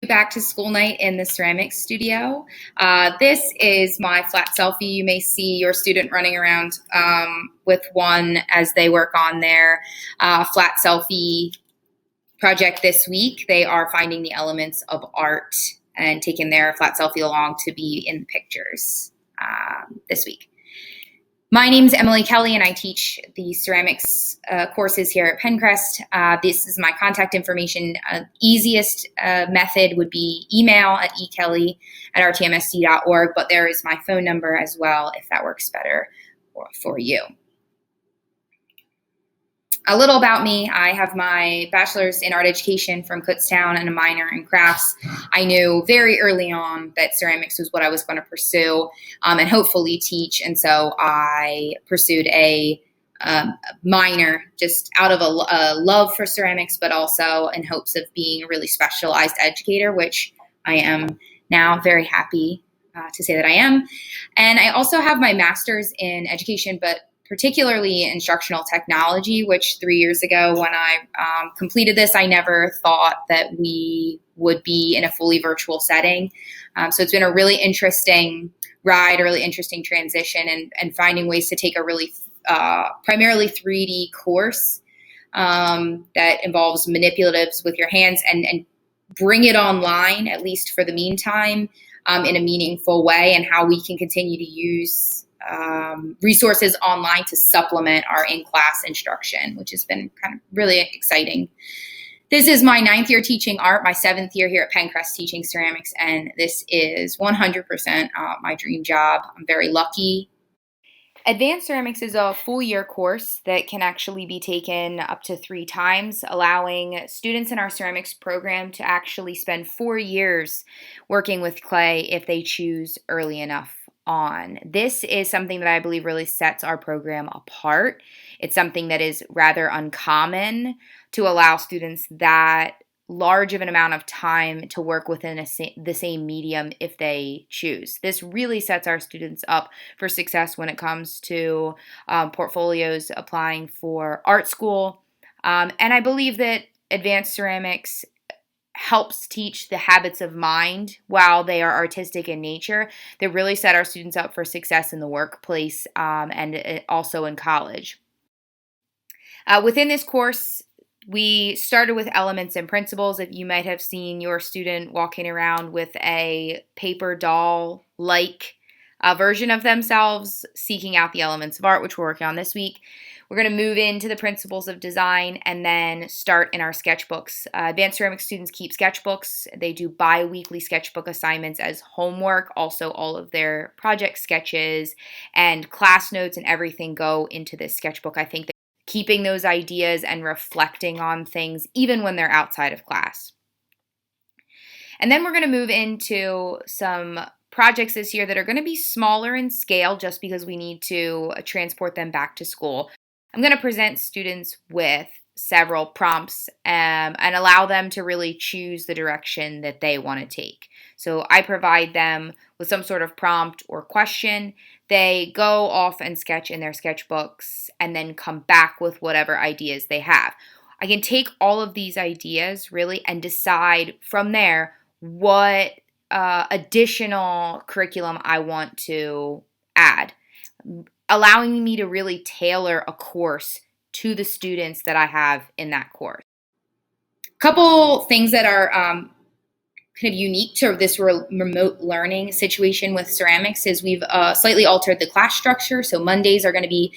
back to school night in the ceramics studio. This is my flat selfie. You may see your student running around with one as they work on their flat selfie project this week. They are finding the elements of art and taking their flat selfie along to be in the pictures this week. My name is Emily Kelly, and I teach the ceramics courses here at Pencrest. This is my contact information. Easiest method would be email at ekelly@rtmsd.org, but there is my phone number as well if that works better for you. A little about me. I have my bachelor's in art education from Kutztown and a minor in crafts. I knew very early on that ceramics was what I was going to pursue and hopefully teach. And so I pursued a minor just out of a love for ceramics, but also in hopes of being a really specialized educator, which I am now very happy to say that I am. And I also have my master's in education, but particularly instructional technology, which 3 years ago when I completed this, I never thought that we would be in a fully virtual setting. So it's been a really interesting ride, a really interesting transition, and finding ways to take a really primarily 3D course that involves manipulatives with your hands and bring it online, at least for the meantime, in a meaningful way, and how we can continue to use resources online to supplement our in-class instruction, which has been kind of really exciting. This is my 9th year teaching art, my 7th year here at Pencrest teaching ceramics, and this is 100% my dream job. I'm very lucky. Advanced Ceramics is a full year course that can actually be taken up to 3 times, allowing students in our ceramics program to actually spend 4 years working with clay if they choose early enough on. This is something that I believe really sets our program apart. It's something that is rather uncommon to allow students that large of an amount of time to work within the same medium if they choose. This really sets our students up for success when it comes to portfolios applying for art school. And I believe that Advanced Ceramics helps teach the habits of mind while they are artistic in nature that really set our students up for success in the workplace and also in college. Within this course, we started with elements and principles. If you might have seen your student walking around with a paper doll-like version of themselves, seeking out the elements of art, which we're working on this week. We're going to move into the principles of design and then start in our sketchbooks. Advanced Ceramics students keep sketchbooks. They do bi-weekly sketchbook assignments as homework. Also, all of their project sketches and class notes and everything go into this sketchbook. I think that keeping those ideas and reflecting on things even when they're outside of class. And then we're going to move into some projects this year that are going to be smaller in scale just because we need to transport them back to school. I'm going to present students with several prompts and allow them to really choose the direction that they want to take. So I provide them with some sort of prompt or question. They go off and sketch in their sketchbooks and then come back with whatever ideas they have. I can take all of these ideas really and decide from there what additional curriculum I want to add, allowing me to really tailor a course to the students that I have in that course. A couple things that are kind of unique to this remote learning situation with ceramics is we've slightly altered the class structure. So Mondays are going to be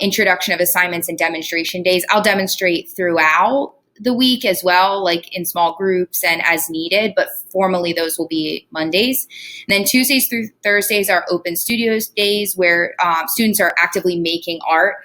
introduction of assignments and demonstration days. I'll demonstrate throughout the week as well, like in small groups and as needed, but formally those will be Mondays. And then Tuesdays through Thursdays are open studios days where students are actively making art.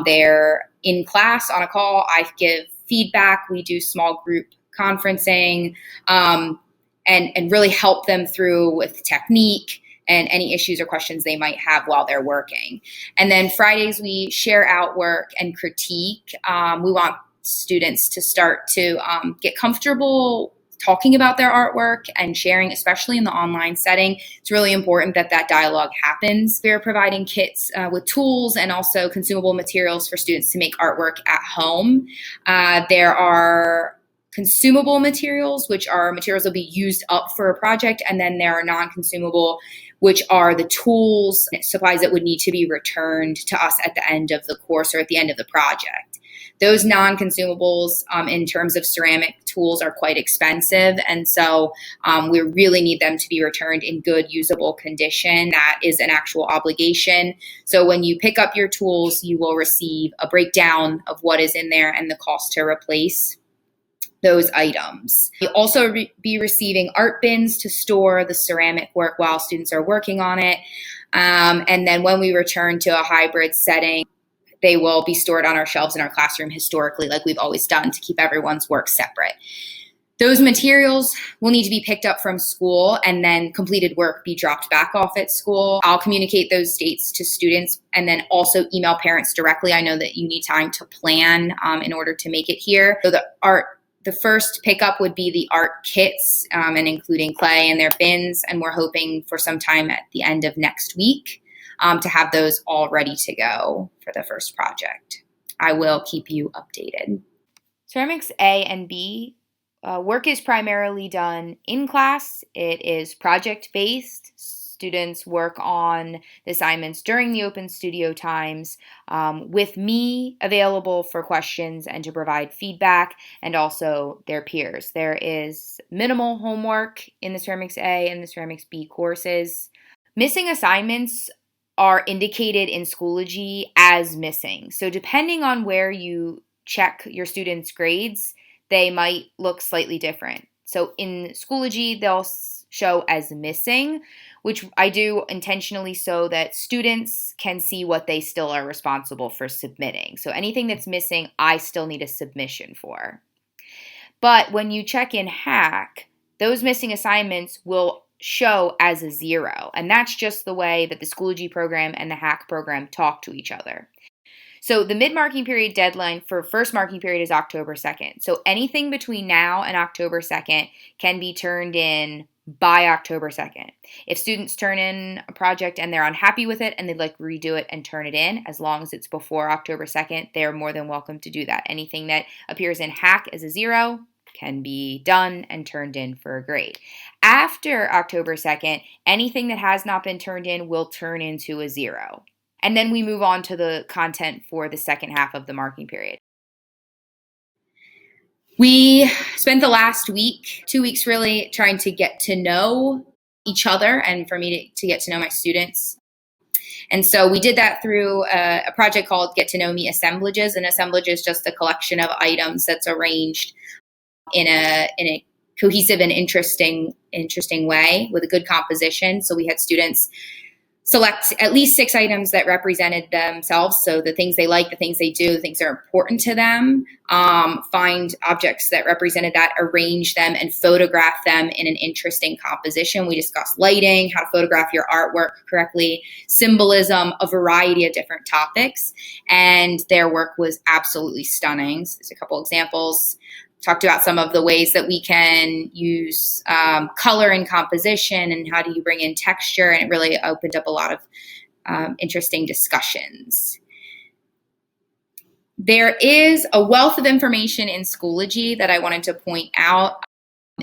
They're in class on a call. I give feedback. We do small group conferencing and really help them through with technique and any issues or questions they might have while they're working. And then Fridays, we share out work and critique. We want students to start to get comfortable talking about their artwork and sharing, especially in the online setting. It's really important that that dialogue happens. We're providing kits with tools and also consumable materials for students to make artwork at home. There are consumable materials, which are materials that will be used up for a project, and then there are non-consumable, which are the tools, supplies that would need to be returned to us at the end of the course or at the end of the project. Those non-consumables in terms of ceramic tools are quite expensive, and so we really need them to be returned in good, usable condition. That is an actual obligation. So when you pick up your tools, you will receive a breakdown of what is in there and the cost to replace those items. You'll also be receiving art bins to store the ceramic work while students are working on it. And then when we return to a hybrid setting, they will be stored on our shelves in our classroom historically, like we've always done, to keep everyone's work separate. Those materials will need to be picked up from school, and then completed work be dropped back off at school. I'll communicate those dates to students and then also email parents directly. I know that you need time to plan in order to make it here. So the first pickup would be the art kits and including clay and their bins, and we're hoping for some time at the end of next week to have those all ready to go for the first project. I will keep you updated. Ceramics A and B, work is primarily done in class. It is project-based. Students work on the assignments during the open studio times with me available for questions and to provide feedback, and also their peers. There is minimal homework in the Ceramics A and the Ceramics B courses. Missing assignments are indicated in Schoology as missing. So depending on where you check your students' grades, they might look slightly different. So in Schoology, they'll show as missing, which I do intentionally so that students can see what they still are responsible for submitting. So anything that's missing, I still need a submission for. But when you check in Hack, those missing assignments will show as a 0. And that's just the way that the Schoology program and the Hack program talk to each other. So the mid-marking period deadline for first marking period is October 2nd. So anything between now and October 2nd can be turned in by October 2nd. If students turn in a project and they're unhappy with it and they'd like to redo it and turn it in, as long as it's before October 2nd, they're more than welcome to do that. Anything that appears in Hack as a 0 can be done and turned in for a grade. After October 2nd, anything that has not been turned in will turn into a 0. And then we move on to the content for the second half of the marking period. We spent the last week, 2 weeks really, trying to get to know each other and for me to get to know my students. And so we did that through a project called Get to Know Me Assemblages. And assemblage is just a collection of items that's arranged in a cohesive and interesting way with a good composition. So we had students select at least 6 items that represented themselves. So the things they like, the things they do, the things that are important to them, find objects that represented that, arrange them, and photograph them in an interesting composition. We discussed lighting, how to photograph your artwork correctly, symbolism, a variety of different topics. And their work was absolutely stunning. So there's a couple examples. Talked about some of the ways that we can use color and composition and how do you bring in texture, and it really opened up a lot of interesting discussions. There is a wealth of information in Schoology that I wanted to point out,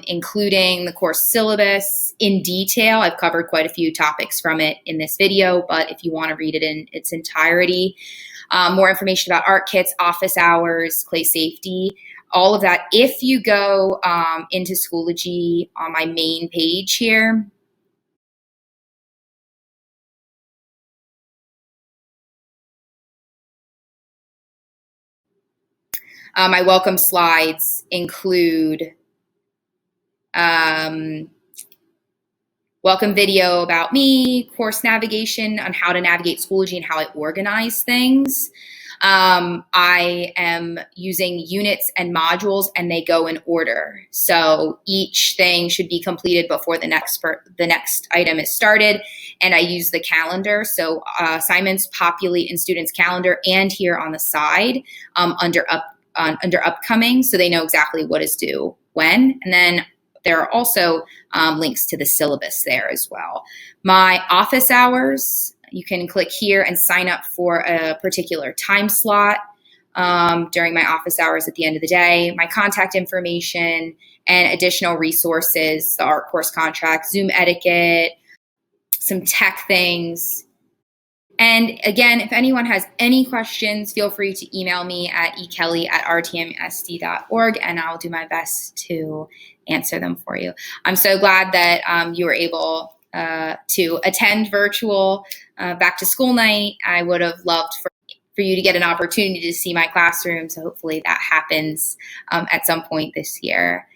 including the course syllabus in detail. I've covered quite a few topics from it in this video, but if you want to read it in its entirety, more information about art kits, office hours, clay safety, all of that. If you go into Schoology on my main page here, my welcome slides include welcome video about me, course navigation on how to navigate Schoology and how I organize things. I am using units and modules, and they go in order. So each thing should be completed before the next item is started. And I use the calendar. So assignments populate in students' calendar and here on the side under upcoming, so they know exactly what is due when. And then there are also links to the syllabus there as well. My office hours, you can click here and sign up for a particular time slot. during my office hours at the end of the day. My contact information and additional resources, the art course contract, Zoom etiquette, some tech things. And again, if anyone has any questions, feel free to email me at ekelly@rtmsd.org, and I'll do my best to answer them for you. I'm so glad that you were able to attend virtual back to school night. I would have loved for you to get an opportunity to see my classroom, so hopefully that happens at some point this year.